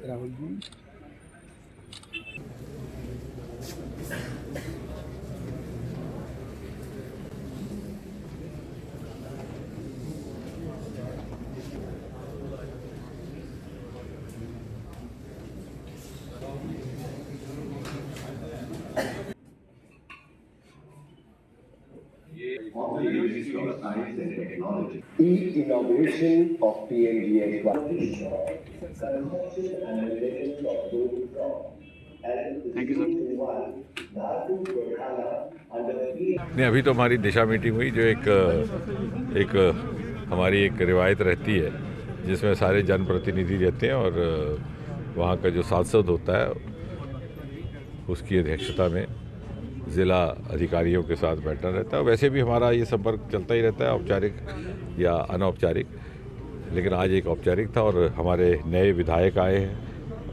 Rahul ji E-inauguration of PMGS thank you sir. नहीं, अभी तो हमारी दिशा मीटिंग हुई जो एक हमारी एक रिवायत रहती है जिसमें सारे जनप्रतिनिधि रहते हैं और वहाँ का जो सांसद होता है उसकी अध्यक्षता में ज़िला अधिकारियों के साथ बैठना रहता है। वैसे भी हमारा ये संपर्क चलता ही रहता है, औपचारिक या अनौपचारिक, लेकिन आज एक औपचारिक था और हमारे नए विधायक आए हैं।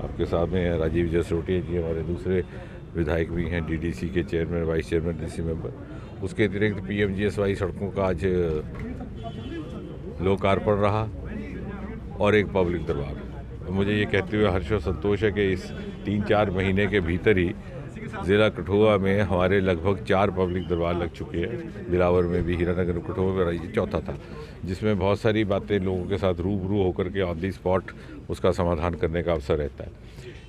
आपके सामने हैं राजीव जसरोटिया जी, हमारे दूसरे विधायक भी हैं, डीडीसी के chairman, vice chairman, DC member. उसके अतिरिक्त पीएमजीएसवाई सड़कों का आज लोकार्पण रहा और एक पब्लिक दरबार। मुझे ये कहते हुए हर्ष और संतोष है कि इस 3-4 महीने के भीतर ही ज़िला कठुआ में हमारे लगभग 4 पब्लिक दरबार लग चुके हैं। बिलावर में भी, हीरानगर, कठुआ में ये चौथा था, जिसमें बहुत सारी बातें लोगों के साथ रूबरू होकर के ऑन दी स्पॉट उसका समाधान करने का अवसर रहता है।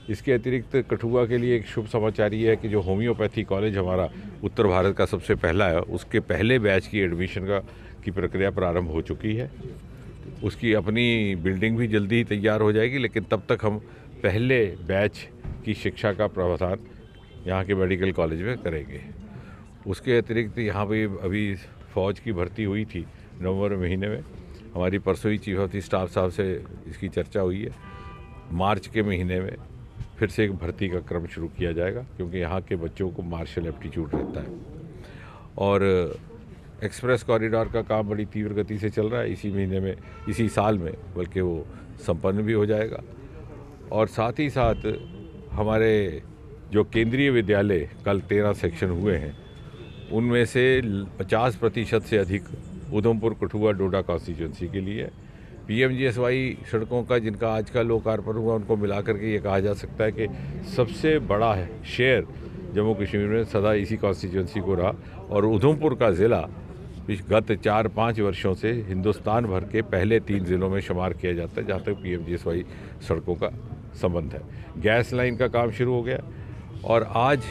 इसके अतिरिक्त कठुआ के लिए एक शुभ समाचार ये है कि जो होम्योपैथी कॉलेज हमारा उत्तर भारत का सबसे पहला है, उसके पहले बैच की एडमिशन की प्रक्रिया प्रारंभ हो चुकी है। उसकी अपनी बिल्डिंग भी जल्दी ही तैयार हो जाएगी, लेकिन तब तक हम पहले बैच की शिक्षा का प्रावधान यहाँ के मेडिकल कॉलेज में करेंगे। उसके अतिरिक्त यहाँ पे अभी फ़ौज की भर्ती हुई थी नवंबर महीने में। हमारी परसों ही चीफ ऑफ द स्टाफ साहब से इसकी चर्चा हुई है। मार्च के महीने में फिर से एक भर्ती का क्रम शुरू किया जाएगा, क्योंकि यहाँ के बच्चों को मार्शल एप्टीट्यूड रहता है। और एक्सप्रेस कॉरिडोर का काम बड़ी तीव्र गति से चल रहा है। इसी महीने में, इसी साल में बल्कि वो संपन्न भी हो जाएगा। और साथ ही साथ हमारे जो केंद्रीय विद्यालय कल 13 सेक्शन हुए हैं, उनमें से 50% से अधिक उधमपुर, कठुआ, डोडा कॉन्स्टिट्यूंसी के लिए पीएमजीएसवाई सड़कों का जिनका आज का लोकार्पण हुआ, उनको मिला करके ये कहा जा सकता है कि सबसे बड़ा शेयर जम्मू कश्मीर में सदा इसी कॉन्स्टिट्यूंसी को रहा। और उधमपुर का ज़िला गत 4-5 वर्षों से हिंदुस्तान भर के पहले 3 ज़िलों में शुमार किया जाता है जहाँ तक पीएमजीएसवाई सड़कों का संबंध है। गैस लाइन का काम शुरू हो गया और आज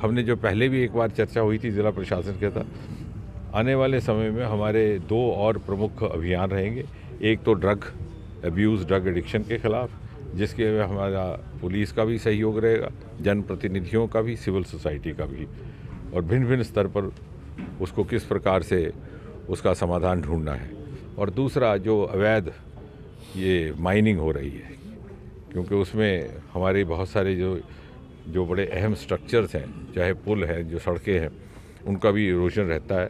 हमने जो पहले भी एक बार चर्चा हुई थी ज़िला प्रशासन के साथ, आने वाले समय में हमारे 2 और प्रमुख अभियान रहेंगे। एक तो ड्रग अब्यूज़, ड्रग एडिक्शन के ख़िलाफ़, जिसके में हमारा पुलिस का भी सहयोग रहेगा, जनप्रतिनिधियों का भी, सिविल सोसाइटी का भी, और भिन्न भिन्न स्तर पर उसको किस प्रकार से उसका समाधान ढूंढना है। और दूसरा जो अवैध ये माइनिंग हो रही है, क्योंकि उसमें हमारे बहुत सारे जो बड़े अहम स्ट्रक्चर्स हैं, चाहे पुल हैं, जो सड़कें हैं, उनका भी इरोजन रहता है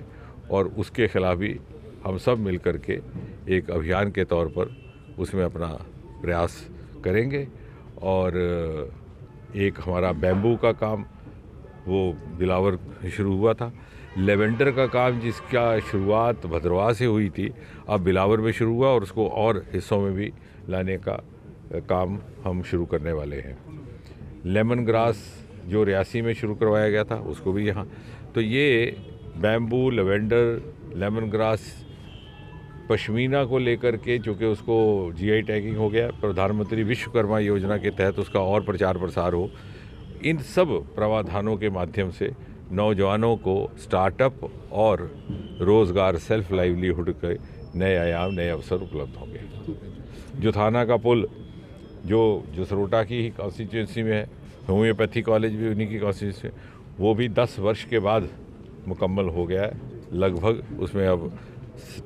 और उसके ख़िलाफ़ भी हम सब मिल कर के एक अभियान के तौर पर उसमें अपना प्रयास करेंगे। और एक हमारा बैम्बू का काम वो बिलावर शुरू हुआ था। लेवेंडर का काम जिसका शुरुआत भद्रवाह से हुई थी, अब बिलावर में शुरू हुआ और उसको और हिस्सों में भी लाने का काम हम शुरू करने वाले हैं। लेमन ग्रास जो रियासी में शुरू करवाया गया था, उसको भी यहाँ। तो ये bamboo, lavender, lemon grass, pashmina को लेकर के, चूँकि उसको जीआई टैगिंग हो गया, प्रधानमंत्री विश्वकर्मा योजना के तहत उसका और प्रचार प्रसार हो, इन सब प्रावधानों के माध्यम से नौजवानों को स्टार्टअप और रोज़गार, सेल्फ लाइवलीहुड के नए आयाम, नए अवसर उपलब्ध होंगे। जुथाना का पुल जो जसरोटा की ही कॉन्स्टिट्यूंसी में है, होम्योपैथी कॉलेज भी उन्हीं की कॉन्स्टिट्यूंसी में, वो भी 10 वर्ष के बाद मुकम्मल हो गया है लगभग। उसमें अब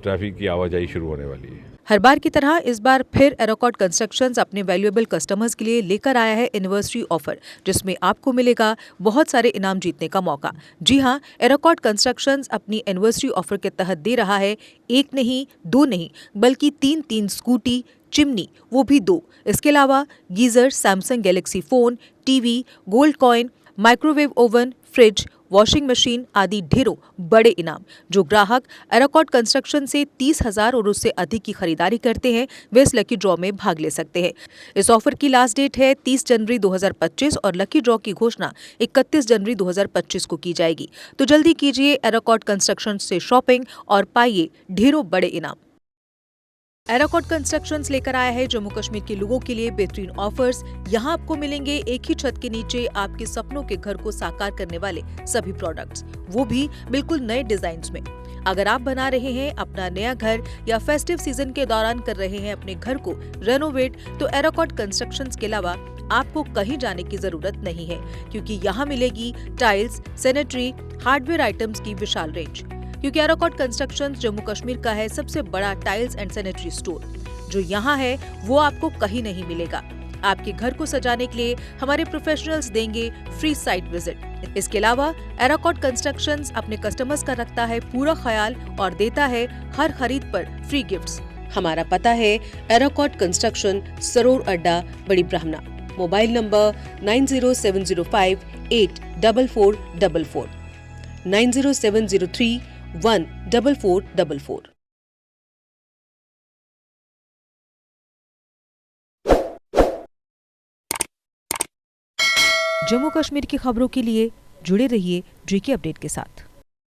ट्रैफिक की आवाजाही शुरू होने वाली है। हर बार की तरह इस बार फिर एरोकॉट कंस्ट्रक्शंस अपने वैल्यूएबल कस्टमर्स के लिए लेकर आया है एनिवर्सरी ऑफर, जिसमें आपको मिलेगा बहुत सारे इनाम जीतने का मौका। जी हां, एरोकॉट कंस्ट्रक्शंस अपनी एनिवर्सरी ऑफर के तहत दे रहा है 1 नहीं, 2 नहीं, बल्कि 3 स्कूटी, चिमनी, वो भी 2। इसके अलावा geyser, Samsung Galaxy phone, TV, gold coin, microwave oven, fridge, washing machine आदि ढेरों बड़े इनाम। जो ग्राहक एराकॉट कंस्ट्रक्शन से 30,000 और उससे अधिक की खरीदारी करते हैं वे इस लकी ड्रॉ में भाग ले सकते हैं। इस ऑफर की लास्ट डेट है 30 जनवरी 2025 और लकी ड्रॉ की घोषणा 31 जनवरी 2025 को की जाएगी। तो जल्दी कीजिए एराकॉट कंस्ट्रक्शन से शॉपिंग और पाइए ढेरों बड़े इनाम। एराकॉट कंस्ट्रक्शंस लेकर आया है जम्मू कश्मीर के लोगों के लिए बेहतरीन ऑफर्स। यहाँ आपको मिलेंगे एक ही छत के नीचे आपके सपनों के घर को साकार करने वाले सभी प्रोडक्ट्स, वो भी बिल्कुल नए डिजाइन्स में। अगर आप बना रहे हैं अपना नया घर या फेस्टिव सीजन के दौरान कर रहे हैं अपने घर को रेनोवेट, तो एराकॉट कंस्ट्रक्शंस के अलावा आपको कहीं जाने की जरूरत नहीं है, क्योंकि यहाँ मिलेगी टाइल्स, सैनिटरी, हार्डवेयर आइटम्स की विशाल रेंज। क्योंकि एराकॉट कंस्ट्रक्शंस जम्मू कश्मीर का है सबसे बड़ा टाइल्स एंड सैनिटरी स्टोर। जो यहाँ है वो आपको कहीं नहीं मिलेगा। आपके घर को सजाने के लिए हमारे प्रोफेशनल्स देंगे फ्री साइट विजिट। इसके अलावा एराकॉट कंस्ट्रक्शंस अपने कस्टमर्स का रखता है पूरा ख्याल और देता है हर खरीद पर फ्री गिफ्ट्स। हमारा पता है एराकॉट कंस्ट्रक्शन, सरोर अड्डा, बड़ी ब्राह्मणा। Mobile number 9070584444, 9070314444। जम्मू कश्मीर की खबरों के लिए जुड़े रहिए JK अपडेट के साथ।